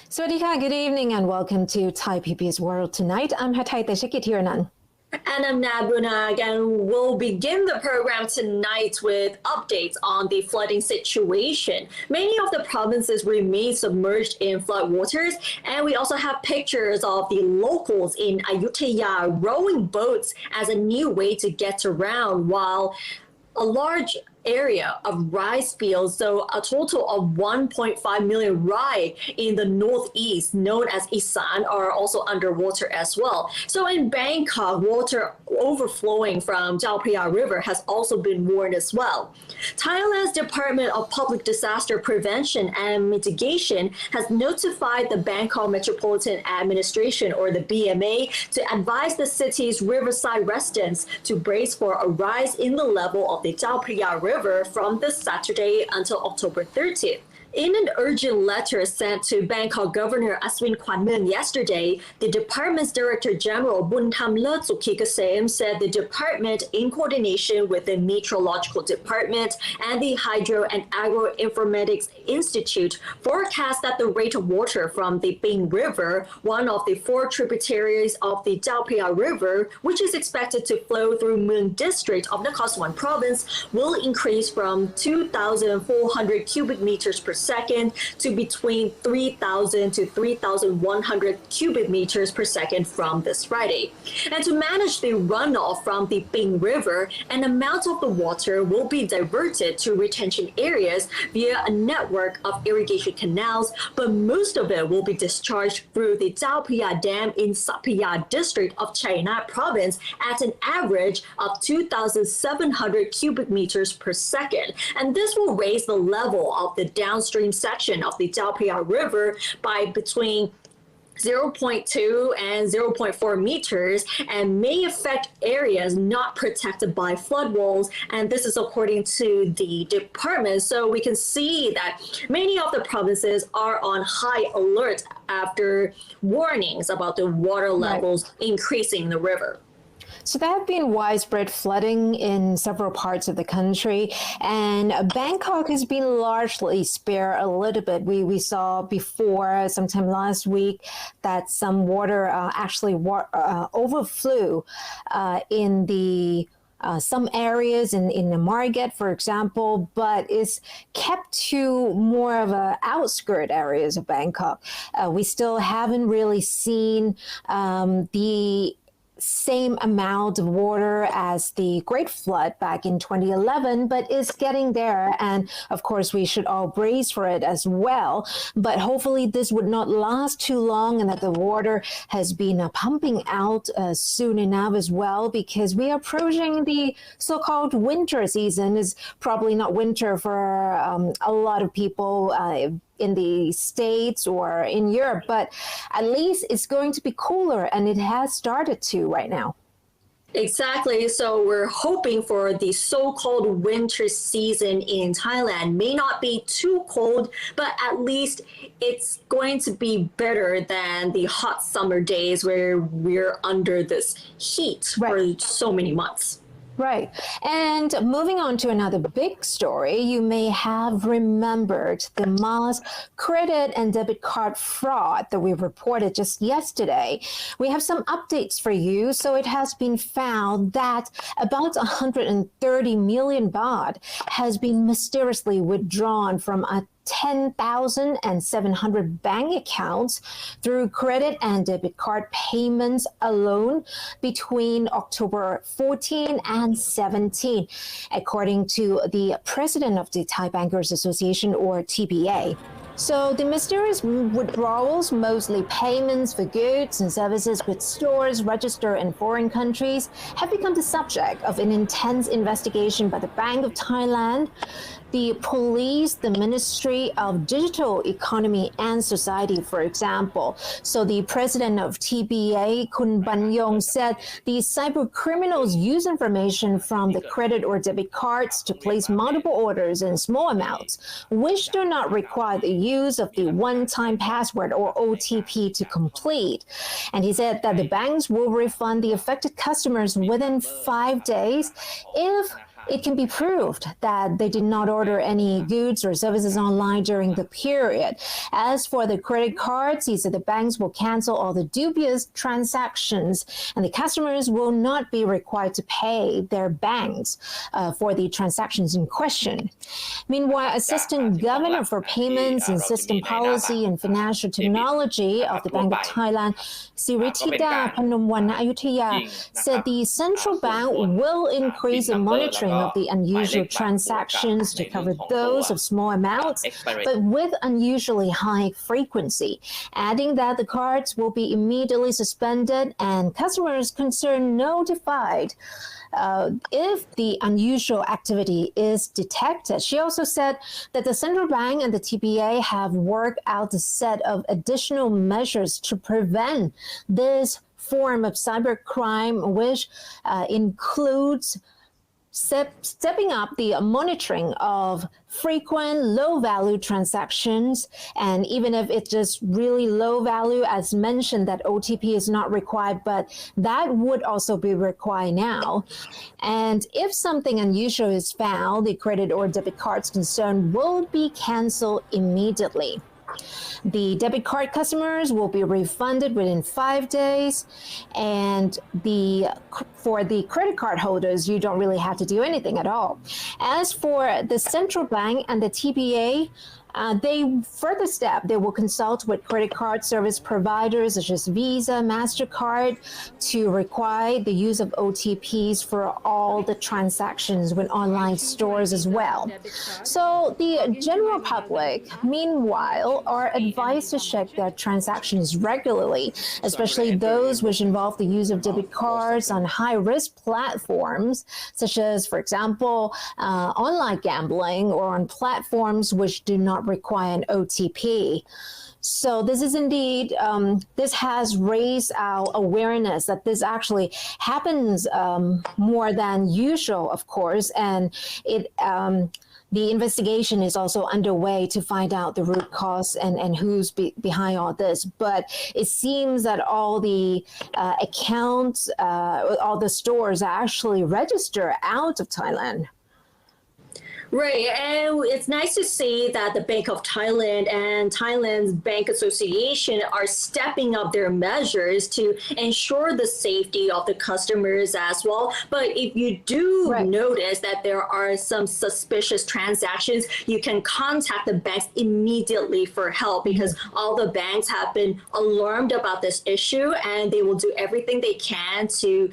Swadika, good evening and welcome to Thai PBS World Tonight. I'm Hatay Teshikitiranan. And I'm Nabunag, and we'll begin the program tonight with updates on the flooding situation. Many of the provinces remain submerged in floodwaters, and we also have pictures of the locals in Ayutthaya rowing boats as a new way to get around, while a large area of rice fields, so a total of 1.5 million rai in the northeast, known as Isan, are also underwater as well. So in Bangkok, water overflowing from Chao Phraya River has also been warned as well. Thailand's Department of Public Disaster Prevention and Mitigation has notified the Bangkok Metropolitan Administration, or the BMA, to advise the city's riverside residents to brace for a rise in the level of the Chao Phraya River from this Saturday until October 30th. In an urgent letter sent to Bangkok Governor Aswin Kwanmung yesterday, the department's Director General Buntham Lertsukikasem said the department, in coordination with the Meteorological Department and the Hydro and Agroinformatics Institute, forecast that the rate of water from the Ping River, one of the four tributaries of the Chao Phraya River, which is expected to flow through Mueang District of Nakhon Sawan Province, will increase from 2,400 cubic meters per second to between 3,000 to 3,100 cubic meters per second from this Friday. And to manage the runoff from the Ping River, an amount of the water will be diverted to retention areas via a network of irrigation canals, but most of it will be discharged through the Chao Phraya Dam in Sapphaya District of Chainat Province at an average of 2,700 cubic meters per second. And this will raise the level of the downstream section of the Chao Phraya River by between 0.2 and 0.4 meters and may affect areas not protected by flood walls. And this is according to the department. So we can see that many of the provinces are on high alert after warnings about the water levels increasing in the river. So there have been widespread flooding in several parts of the country, and Bangkok has been largely spared a little bit. We saw before, sometime last week, that some water actually overflew in the some areas in the market, for example, but is kept to more of a outskirt areas of Bangkok. We still haven't really seen the same amount of water as the Great Flood back in 2011, but it's getting there. And of course, we should all brace for it as well. But hopefully this would not last too long and that the water has been pumping out soon enough as well, because we are approaching the so-called winter season. It's probably not winter for a lot of people in the States or in Europe, but at least it's going to be cooler, and it has started to right now. Exactly. So we're hoping for the so-called winter season in Thailand may not be too cold, but at least it's going to be better than the hot summer days where we're under this heat for so many months. Right. And moving on to another big story, you may have remembered the mass credit and debit card fraud that we reported just yesterday. We have some updates for you. So it has been found that about 130 million baht has been mysteriously withdrawn from a 10,700 bank accounts through credit and debit card payments alone between October 14 and 17, according to the president of the Thai Bankers Association, or TBA. So the mysterious withdrawals, mostly payments for goods and services with stores registered in foreign countries, have become the subject of an intense investigation by the Bank of Thailand, the police, the Ministry of Digital Economy and Society, for example. So the president of TBA, Kun Banyong, said the cyber criminals use information from the credit or debit cards to place multiple orders in small amounts, which do not require the use of the one-time password or OTP to complete. And he said that the banks will refund the affected customers within 5 days if it can be proved that they did not order any goods or services online during the period. As for the credit cards, he said the banks will cancel all the dubious transactions and the customers will not be required to pay their banks for the transactions in question. Meanwhile, Assistant Governor for Payments and System Policy and Financial Technology of the Bank of Thailand, Siritida Panomwana Ayutthaya, said the central bank will increase the monitoring of the unusual transactions to cover those of small amounts, but with unusually high frequency, adding that the cards will be immediately suspended and customers concerned notified if the unusual activity is detected. She also said that the central bank and the TPA have worked out a set of additional measures to prevent this form of cybercrime, which includes stepping up the monitoring of frequent low-value transactions, and even if it's just really low value, as mentioned, that OTP is not required, but that would also be required now. And if something unusual is found, the credit or debit cards concerned will be canceled immediately. The debit card customers will be refunded within 5 days, and for the credit card holders, you don't really have to do anything at all. As for the central bank and the TPA, they will consult with credit card service providers such as Visa, MasterCard to require the use of OTPs for all the transactions with online stores as well. So the general public, meanwhile, are advised to check their transactions regularly, especially those which involve the use of debit cards on high-risk platforms, such as, for example, online gambling, or on platforms which do not require an OTP. So this is indeed, this has raised our awareness that this actually happens more than usual, of course, and the investigation is also underway to find out the root cause and who's behind all this. But it seems that all the accounts, all the stores are actually registered out of Thailand. Right, and it's nice to see that the Bank of Thailand and Thailand's Bank Association are stepping up their measures to ensure the safety of the customers as well. But if you do notice that there are some suspicious transactions, you can contact the banks immediately for help, because all the banks have been alarmed about this issue, and they will do everything they can to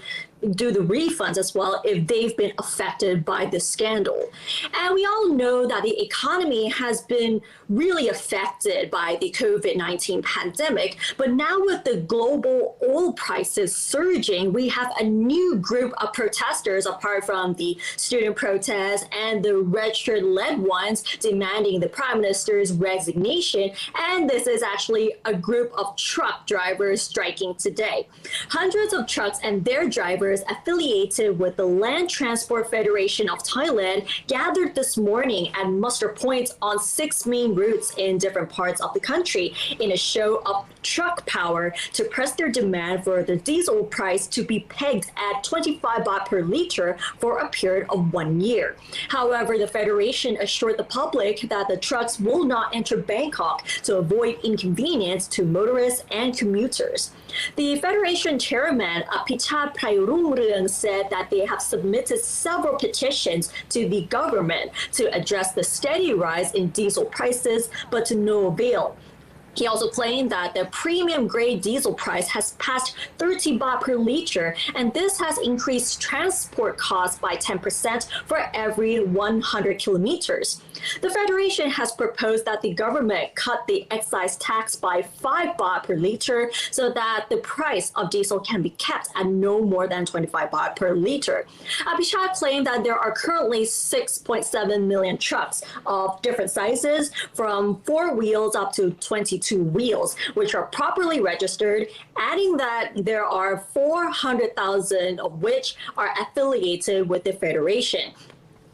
do the refunds as well if they've been affected by this scandal. And we all know that the economy has been really affected by the COVID-19 pandemic, but now with the global oil prices surging, we have a new group of protesters apart from the student protests and the red shirt-led ones demanding the Prime Minister's resignation. And this is actually a group of truck drivers striking today. Hundreds of trucks and their drivers affiliated with the Land Transport Federation of Thailand gathered this morning at muster points on 6 main routes in different parts of the country in a show of truck power to press their demand for the diesel price to be pegged at 25 baht per litre for a period of 1 year. However, the Federation assured the public that the trucks will not enter Bangkok to avoid inconvenience to motorists and commuters. The Federation chairman, Chao Phraya River, said that they have submitted several petitions to the government to address the steady rise in diesel prices, but to no avail. He also claimed that the premium grade diesel price has passed 30 baht per litre, and this has increased transport costs by 10% for every 100 kilometers. The Federation has proposed that the government cut the excise tax by 5 baht per litre so that the price of diesel can be kept at no more than 25 baht per litre. Abhishek claimed that there are currently 6.7 million trucks of different sizes, from 4 wheels up to 22 wheels, which are properly registered, adding that there are 400,000 of which are affiliated with the Federation.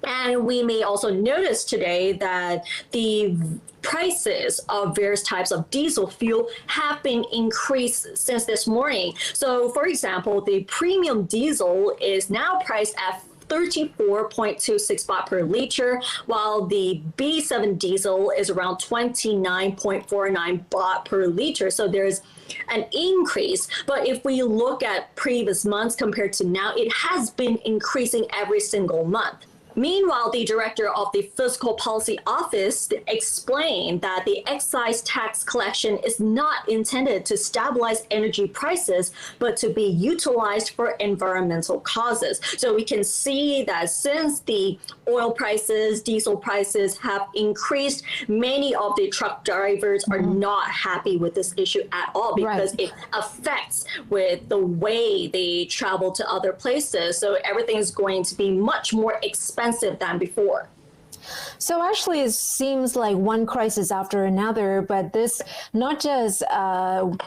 And we may also notice today that the prices of various types of diesel fuel have been increased since this morning. So, for example, the premium diesel is now priced at 34.26 baht per litre, while the B7 diesel is around 29.49 baht per litre. So there's an increase. But if we look at previous months compared to now, it has been increasing every single month. Meanwhile, the director of the Fiscal Policy Office explained that the excise tax collection is not intended to stabilize energy prices, but to be utilized for environmental causes. So we can see that since the oil prices, diesel prices have increased, many of the truck drivers are not happy with this issue at all because it affects with the way they travel to other places. So everything is going to be much more expensive than before. So actually, it seems like one crisis after another, but this not just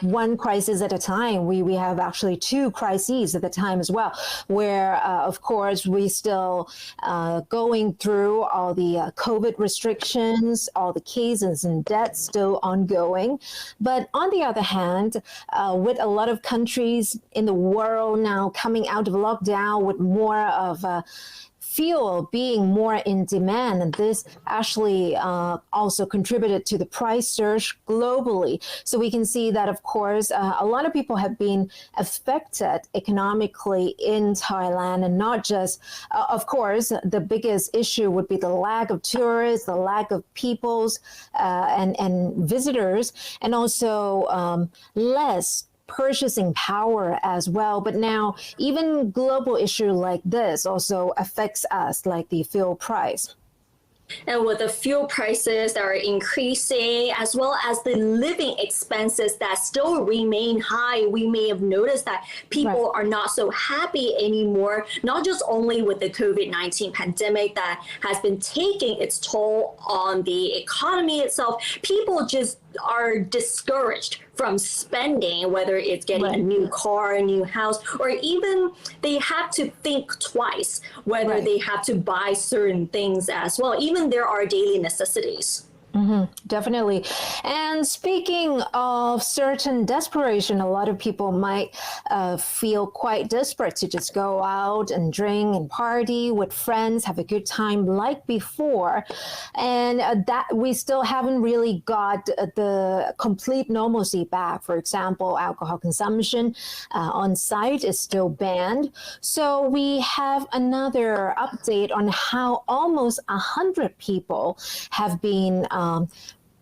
one crisis at a time. We have actually two crises at the time as well, where of course we still going through all the COVID restrictions, all the cases and deaths still ongoing. But on the other hand, with a lot of countries in the world now coming out of lockdown with more of fuel being more in demand, and this actually also contributed to the price surge globally. So we can see that, of course, a lot of people have been affected economically in Thailand, and not just, of course, the biggest issue would be the lack of tourists, the lack of peoples and visitors, and also less purchasing power as well. But now even global issue like this also affects us, like the fuel price. And with the fuel prices that are increasing, as well as the living expenses that still remain high, we may have noticed that people are not so happy anymore, not just only with the COVID-19 pandemic that has been taking its toll on the economy itself. People just are discouraged from spending, whether it's getting a new car, a new house, or even they have to think twice whether they have to buy certain things as well. Even there are daily necessities. Definitely. And speaking of certain desperation, a lot of people might feel quite desperate to just go out and drink and party with friends, have a good time like before. And that we still haven't really got the complete normalcy back. For example, alcohol consumption on site is still banned. So we have another update on how almost 100 people have been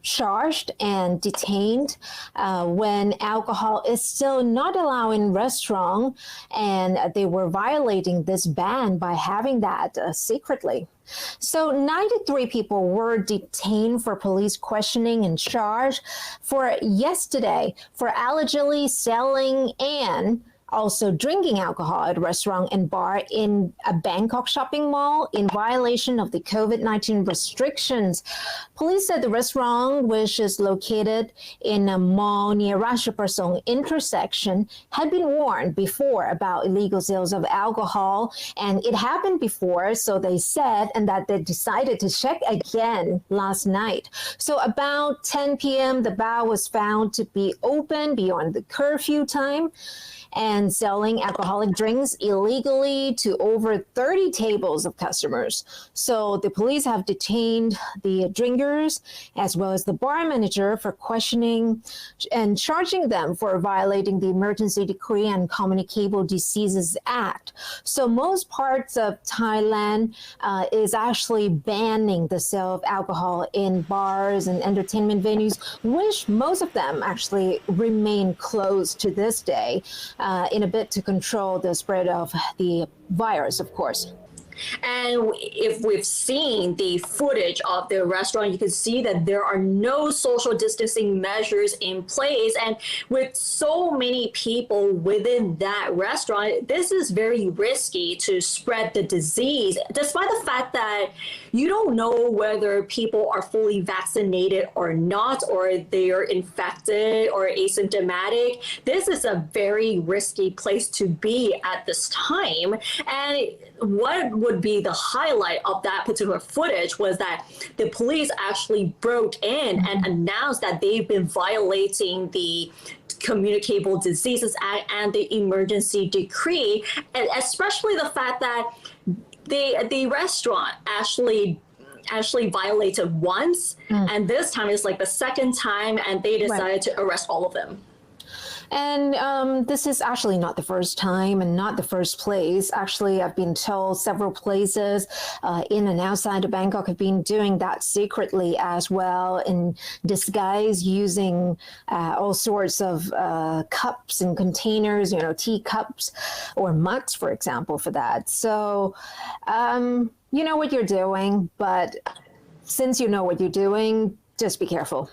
charged and detained when alcohol is still not allowed in restaurant, and they were violating this ban by having that secretly. So 93 people were detained for police questioning and charged for yesterday for allegedly selling and also drinking alcohol at a restaurant and bar in a Bangkok shopping mall in violation of the COVID-19 restrictions. Police said the restaurant, which is located in a mall near Ratchaprasong intersection, had been warned before about illegal sales of alcohol, and it happened before, so they said, and that they decided to check again last night. So about 10 p.m., the bar was found to be open beyond the curfew time and selling alcoholic drinks illegally to over 30 tables of customers. So the police have detained the drinkers as well as the bar manager for questioning and charging them for violating the Emergency Decree and Communicable Diseases Act. So most parts of Thailand is actually banning the sale of alcohol in bars and entertainment venues, which most of them actually remain closed to this day. In a bit to control the spread of the virus, of course. And if we've seen the footage of the restaurant, you can see that there are no social distancing measures in place. And with so many people within that restaurant, this is very risky to spread the disease, despite the fact that you don't know whether people are fully vaccinated or not, or they are infected or asymptomatic. This is a very risky place to be at this time. And what would be the highlight of that particular footage was that the police actually broke in and announced that they've been violating the Communicable Diseases Act and the Emergency Decree, and especially the fact that the restaurant actually violated once, and this time it's like the second time, and they decided to arrest all of them. And this is actually not the first time and not the first place. Actually, I've been told several places in and outside of Bangkok have been doing that secretly as well, in disguise, using all sorts of cups and containers, teacups or mugs, for example, for that. So you know what you're doing, but since you know what you're doing, just be careful.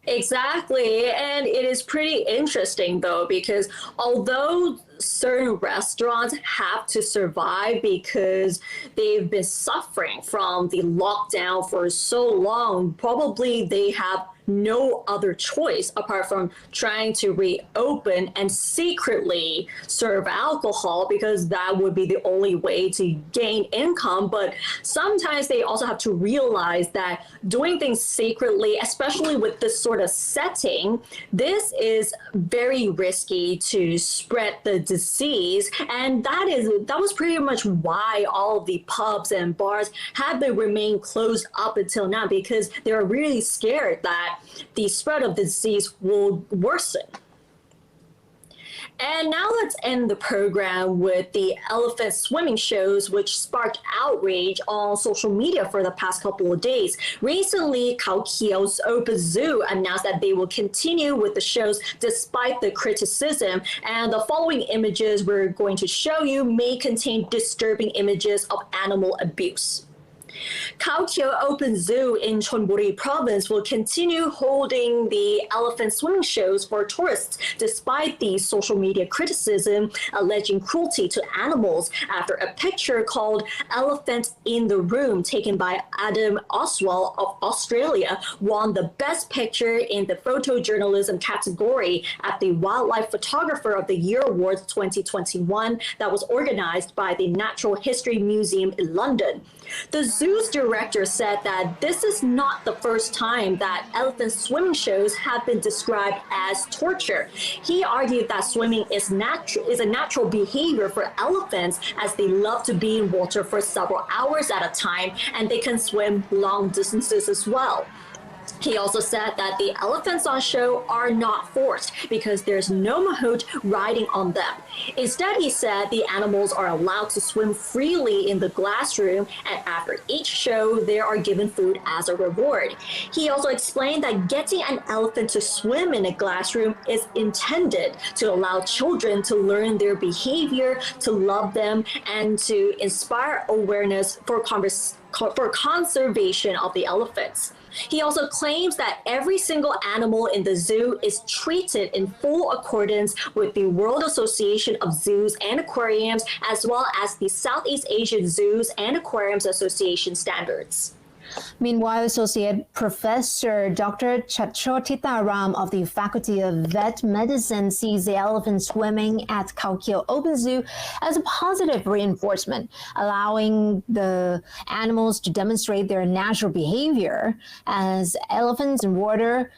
Exactly. And it is pretty interesting, though, because although certain restaurants have to survive because they've been suffering from the lockdown for so long, probably they have no other choice apart from trying to reopen and secretly serve alcohol, because that would be the only way to gain income. But sometimes they also have to realize that doing things secretly, especially with this sort of setting, this is very risky to spread the disease. And that was pretty much why all of the pubs and bars have been remained closed up until now, because they're really scared that the spread of the disease will worsen. And now let's end the program with the elephant swimming shows, which sparked outrage on social media for the past couple of days. Recently, Khao Kheow Open Zoo announced that they will continue with the shows despite the criticism. And the following images we're going to show you may contain disturbing images of animal abuse. Khao Kheow Open Zoo in Chonburi province will continue holding the elephant swimming shows for tourists despite the social media criticism alleging cruelty to animals after a picture called Elephant in the Room taken by Adam Oswald of Australia won the best picture in the photojournalism category at the Wildlife Photographer of the Year Awards 2021 that was organized by the Natural History Museum in London. The zoo's director said that this is not the first time that elephant swimming shows have been described as torture. He argued that swimming is a natural behavior for elephants, as they love to be in water for several hours at a time, and they can swim long distances as well. He also said that the elephants on show are not forced because there's no mahout riding on them. Instead, he said the animals are allowed to swim freely in the glass room, and after each show, they are given food as a reward. He also explained that getting an elephant to swim in a glass room is intended to allow children to learn their behavior, to love them, and to inspire awareness for conservation of the elephants. He also claims that every single animal in the zoo is treated in full accordance with the World Association of Zoos and Aquariums, as well as the Southeast Asian Zoos and Aquariums Association standards. Meanwhile, Associate Professor Dr. Chachotita Ram of the Faculty of Vet Medicine sees the elephant swimming at Khao Kheow Open Zoo as a positive reinforcement, allowing the animals to demonstrate their natural behavior, as elephants and water,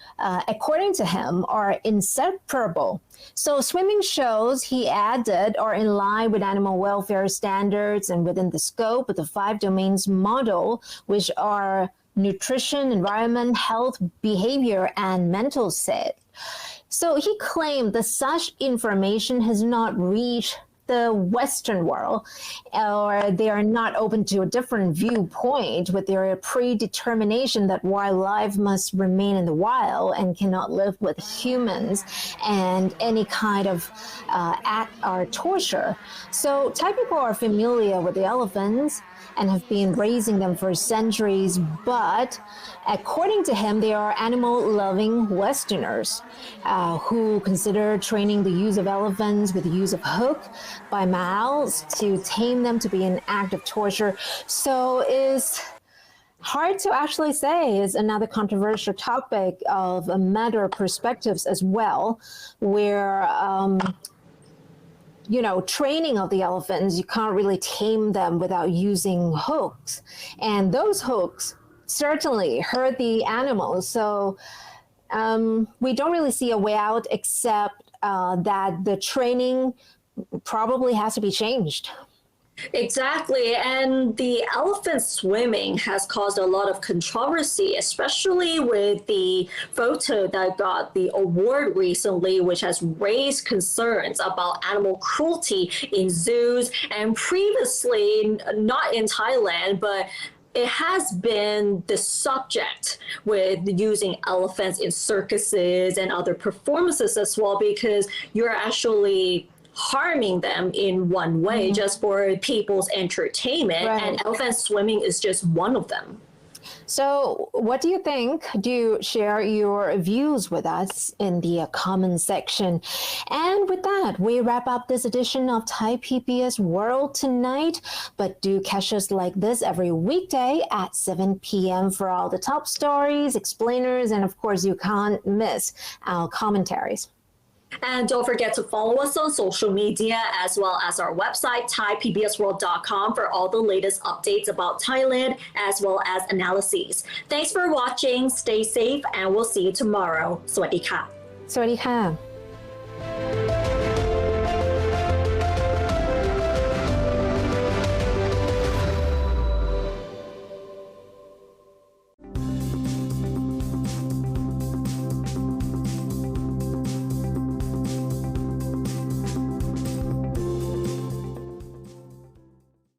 according to him, are inseparable. So swimming shows, he added, are in line with animal welfare standards and within the scope of the 5 domains model, which are nutrition, environment, health, behavior, and mental state. So he claimed that such information has not reached the Western world, or they are not open to a different viewpoint with their predetermination that wildlife must remain in the wild and cannot live with humans, and any kind of act or torture. So Thai people are familiar with the elephants and have been raising them for centuries, but according to him, they are animal-loving Westerners who consider training the use of elephants with the use of hook by mouths to tame them to be an act of torture. So it's hard to actually say. Is another controversial topic of a matter of perspectives as well, where training of the elephants, you can't really tame them without using hooks. And those hooks certainly hurt the animals. So we don't really see a way out except that the training probably has to be changed. Exactly. And the elephant swimming has caused a lot of controversy, especially with the photo that got the award recently, which has raised concerns about animal cruelty in zoos. And previously, not in Thailand, but it has been the subject with using elephants in circuses and other performances as well, because you're actually harming them in one way just for people's entertainment. Right. And elephant swimming is just one of them. So, what do you think? Do share your views with us in the comment section. And with that, we wrap up this edition of Thai PBS World Tonight. But do catch us like this every weekday at 7 p.m. for all the top stories, explainers, and of course, you can't miss our commentaries. And don't forget to follow us on social media as well as our website, thaipbsworld.com, for all the latest updates about Thailand as well as analyses. Thanks for watching. Stay safe, and we'll see you tomorrow. สวัสดีค่ะ สวัสดีค่ะ